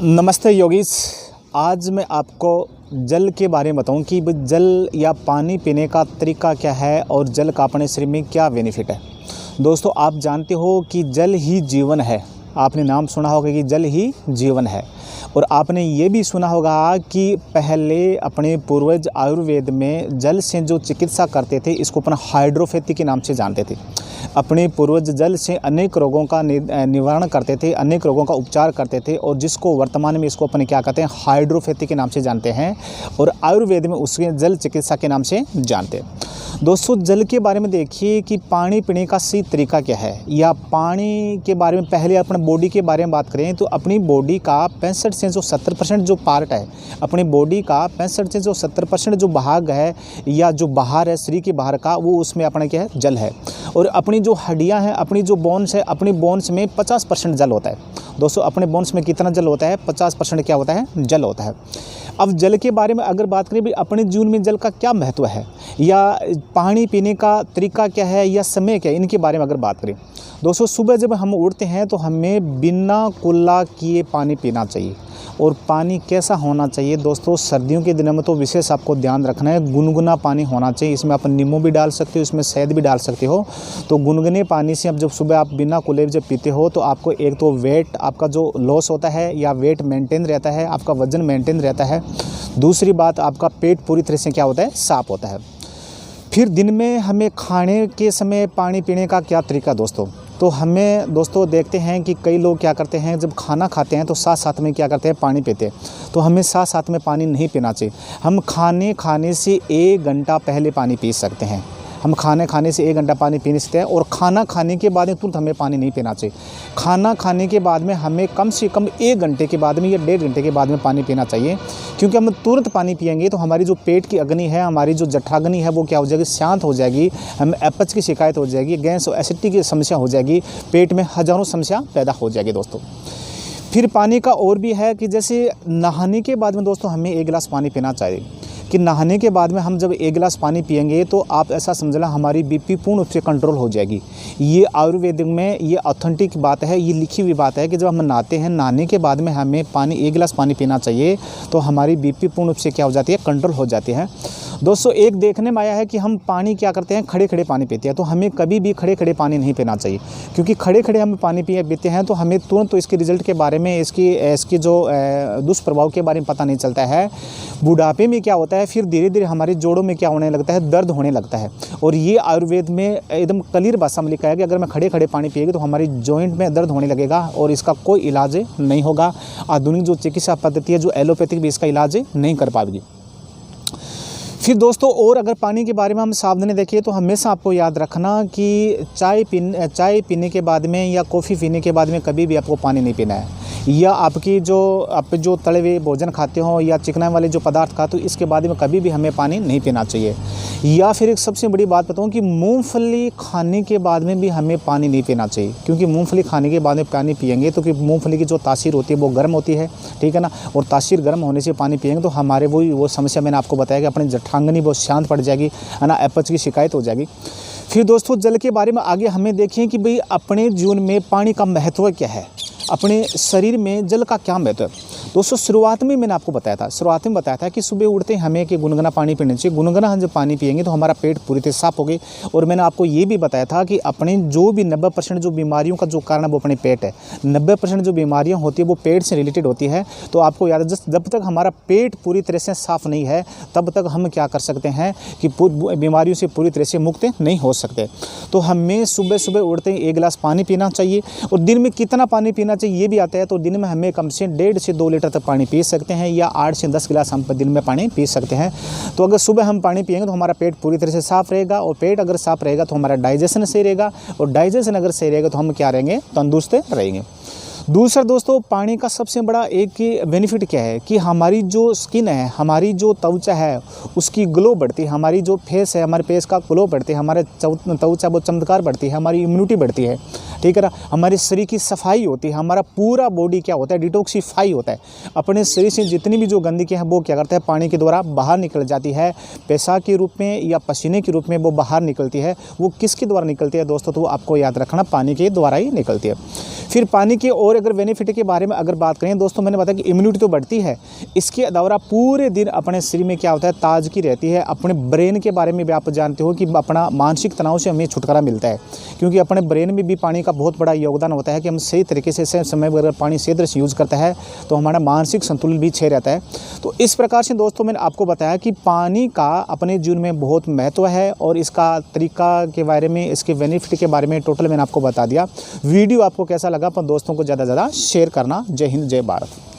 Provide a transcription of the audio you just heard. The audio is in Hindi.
नमस्ते योगीस। आज मैं आपको जल के बारे में बताऊं कि जल या पानी पीने का तरीका क्या है और जल का अपने शरीर में क्या बेनिफिट है। दोस्तों, आप जानते हो कि जल ही जीवन है। आपने नाम सुना होगा कि जल ही जीवन है। और आपने ये भी सुना होगा कि पहले अपने पूर्वज आयुर्वेद में जल से जो चिकित्सा करते थे इसको अपना हाइड्रोपैथी के नाम से जानते थे। अपने पूर्वज जल से अनेक रोगों का निवारण करते थे, अनेक रोगों का उपचार करते थे और जिसको वर्तमान में इसको अपने क्या कहते हैं, हाइड्रोपैथी के नाम से जानते हैं और आयुर्वेद में उसके जल चिकित्सा के नाम से जानते हैं। दोस्तों, जल के बारे में देखिए कि पानी पीने का सही तरीका क्या है, या पानी के बारे में पहले अपने बॉडी के बारे में बात करें तो अपनी बॉडी का 65 से जो 70% जो पार्ट है, अपनी बॉडी का 65 से जो 70% जो भाग है या जो बाहर है शरीर के बाहर का, वो उसमें अपना क्या है, जल है। और अपनी जो हड्डियां हैं, अपनी जो बोन्स है, अपनी बोन्स में 50% जल होता है। दोस्तों, अपने बोन्स में कितना जल होता है? 50% क्या होता है? जल होता है। अब जल के बारे में अगर बात करें, भाई अपने जीवन में जल का क्या महत्व है या पानी पीने का तरीका क्या है या समय क्या है, इनके बारे में अगर बात करें दोस्तों, सुबह जब हम उठते हैं तो हमें बिना कुल्ला किए पानी पीना चाहिए। और पानी कैसा होना चाहिए दोस्तों? सर्दियों के दिनों में तो विशेष आपको ध्यान रखना है, गुनगुना पानी होना चाहिए। इसमें आप नींबू भी डाल सकते हो, इसमें शहद भी डाल सकते हो। तो गुनगुने पानी से अब जब सुबह आप बिना कुल्ले जब पीते हो तो आपको एक तो वेट आपका जो लॉस होता है या वेट मेंटेन रहता है, आपका वजन मेंटेन रहता है। दूसरी बात, आपका पेट पूरी तरह से क्या होता है, साफ होता है। फिर दिन में हमें खाने के समय पानी पीने का क्या तरीका दोस्तों? तो हमें दोस्तों देखते हैं कि कई लोग क्या करते हैं, जब खाना खाते हैं तो साथ साथ में क्या करते हैं, पानी पीते हैं। तो हमें साथ साथ में पानी नहीं पीना चाहिए। हम खाने से 1 घंटा पहले पानी पी सकते हैं। हम खाने से 1 घंटा पानी पी सकते हैं। और खाना खाने के बाद में तुरंत हमें पानी नहीं पीना चाहिए। खाना खाने के बाद में हमें कम से कम 1 घंटे के बाद में या 1.5 घंटे के बाद में पानी पीना चाहिए। क्योंकि हम तुरंत पानी पिएंगे तो हमारी जो पेट की अग्नि है, हमारी जो जठराग्नि है, वो क्या हो जाएगी, शांत हो जाएगी। हमें अपच की शिकायत हो जाएगी, गैस और एसिडिटी की समस्या हो जाएगी, पेट में हज़ारों समस्या पैदा हो जाएगी दोस्तों। फिर पानी का और भी है कि जैसे नहाने के बाद में दोस्तों हमें 1 गिलास पानी पीना चाहिए। कि नहाने के बाद में हम जब 1 गिलास पानी पिएंगे तो आप ऐसा समझना हमारी बीपी पूर्ण रूप से कंट्रोल हो जाएगी। ये आयुर्वेदिक में ये ऑथेंटिक बात है, ये लिखी हुई बात है कि जब हम नहाते हैं, नहाने के बाद में हमें 1 गिलास पानी पीना चाहिए तो हमारी बीपी पूर्ण रूप से क्या हो जाती है, कंट्रोल हो जाती है। दोस्तों, एक देखने में आया है कि हम पानी क्या करते हैं, खड़े खड़े पानी पीते हैं। तो हमें कभी भी खड़े खड़े पानी नहीं पीना चाहिए, क्योंकि खड़े खड़े हम पानी पीते हैं तो हमें तुरंत तो इसके रिजल्ट के बारे में, इसकी जो दुष्प्रभाव के बारे में पता नहीं चलता है। बुढ़ापे में क्या होता है, फिर धीरे धीरे हमारे जोड़ों में क्या होने लगता है, दर्द होने लगता है। और ये आयुर्वेद में एकदम क्लियर भाषा में लिखा है कि अगर मैं खड़े खड़े पानी पिएगी तो हमारी जॉइंट में दर्द होने लगेगा और इसका कोई इलाज नहीं होगा। आधुनिक जो चिकित्सा पद्धति है, जो एलोपैथिक भी इसका इलाज नहीं कर पाएगी। फिर दोस्तों, और अगर पानी के बारे में हम सावधानी देखिए तो हमेशा आपको याद रखना कि चाय पीने के बाद में या कॉफ़ी पीने के बाद में कभी भी आपको पानी नहीं पीना है। या आप जो तले हुए भोजन खाते हो या चिकनाई वाले जो पदार्थ खाते हो, इसके बाद में कभी भी हमें पानी नहीं पीना चाहिए। या फिर एक सबसे बड़ी बात बताऊं कि मूंगफली खाने के बाद में भी हमें पानी नहीं पीना चाहिए। क्योंकि मूंगफली खाने के बाद में पानी पिएंगे तो कि मूंगफली की जो तासीर होती है वो गर्म होती है, ठीक है ना। और तासीर गर्म होने से पानी पिएंगे तो हमारे वो समस्या मैंने आपको बताया कि अपनी जठरांगनी बहुत शांत पड़ जाएगी, है ना, अपच की शिकायत हो जाएगी। फिर दोस्तों, जल के बारे में आगे हमें देखिए कि भाई अपने जीवन में पानी का महत्व क्या है, अपने शरीर में जल का क्या महत्व है। दोस्तों, शुरुआत में मैंने आपको बताया था कि सुबह उठते हमें कि गुनगुना पानी पीना चाहिए। गुनगुना हम जब पानी पिएंगे तो हमारा पेट पूरी तरह साफ हो गई। और मैंने आपको ये भी बताया था कि अपने जो भी 90% जो बीमारियों का जो कारण है वो अपने पेट है। 90% जो बीमारियां होती है वो पेट से रिलेटेड होती है। तो आपको याद है, जब तक हमारा पेट पूरी तरह से साफ नहीं है तब तक हम क्या कर सकते हैं कि बीमारियों से पूरी तरह से मुक्त नहीं हो सकते। तो हमें सुबह सुबह उठते ही 1 गिलास पानी पीना चाहिए। और दिन में कितना पानी पीना चाहिए ये भी आता है। तो दिन में हमें कम से 1.5 से 2 लीटर तक पानी पी सकते हैं, या 8 से 10 गिलास हम दिन में पानी पी सकते हैं। तो अगर सुबह हम पानी पिएंगे तो हमारा पेट पूरी तरह से साफ रहेगा। और पेट अगर साफ रहेगा तो हमारा डाइजेशन सही रहेगा। और डाइजेशन अगर सही रहेगा तो हम क्या रहेंगे, तंदुरुस्त रहेंगे। दूसरा दोस्तों, पानी का सबसे बड़ा एक बेनिफिट क्या है कि हमारी जो स्किन है, हमारी जो त्वचा है, उसकी ग्लो बढ़ती है। हमारी जो फेस है, हमारे फेस का ग्लो बढ़ती है, हमारे त्वचा वो चमत्कार बढ़ती है, हमारी इम्यूनिटी बढ़ती है, ठीक है ना। हमारे शरीर की सफाई होती है, हमारा पूरा बॉडी क्या होता है, डिटॉक्सिफाई होता है। अपने शरीर से जितनी भी जो गंदगी है वो क्या करता है, पानी के द्वारा बाहर निकल जाती है। पेशाब के रूप में या पसीने के रूप में वो बाहर निकलती है। वो किसके द्वारा निकलती है दोस्तों? तो आपको याद रखना, पानी के द्वारा ही निकलती है। फिर पानी की और अगर बेनिफिट के बारे में अगर बात करें दोस्तों, मैंने बताया कि इम्यूनिटी तो बढ़ती है, इसके अलावा पूरे दिन अपने शरीर में क्या होता है, ताजगी रहती है। अपने ब्रेन के बारे में भी आप जानते हो कि अपना मानसिक तनाव से हमें छुटकारा मिलता है, क्योंकि अपने ब्रेन में भी पानी का बहुत बड़ा योगदान होता है कि हम सही तरीके से समय अगर पानी सही तरह से यूज़ करता है तो हमारा मानसिक संतुलन भी सही रहता है। तो इस प्रकार से दोस्तों मैंने आपको बताया कि पानी का अपने जीवन में बहुत महत्व है, और इसका तरीका के बारे में, इसके बेनिफिट के बारे में टोटल मैंने आपको बता दिया। वीडियो आपको कैसा लगा, अपन दोस्तों को ज़्यादा से ज़्यादा शेयर करना। जय हिंद, जय भारत।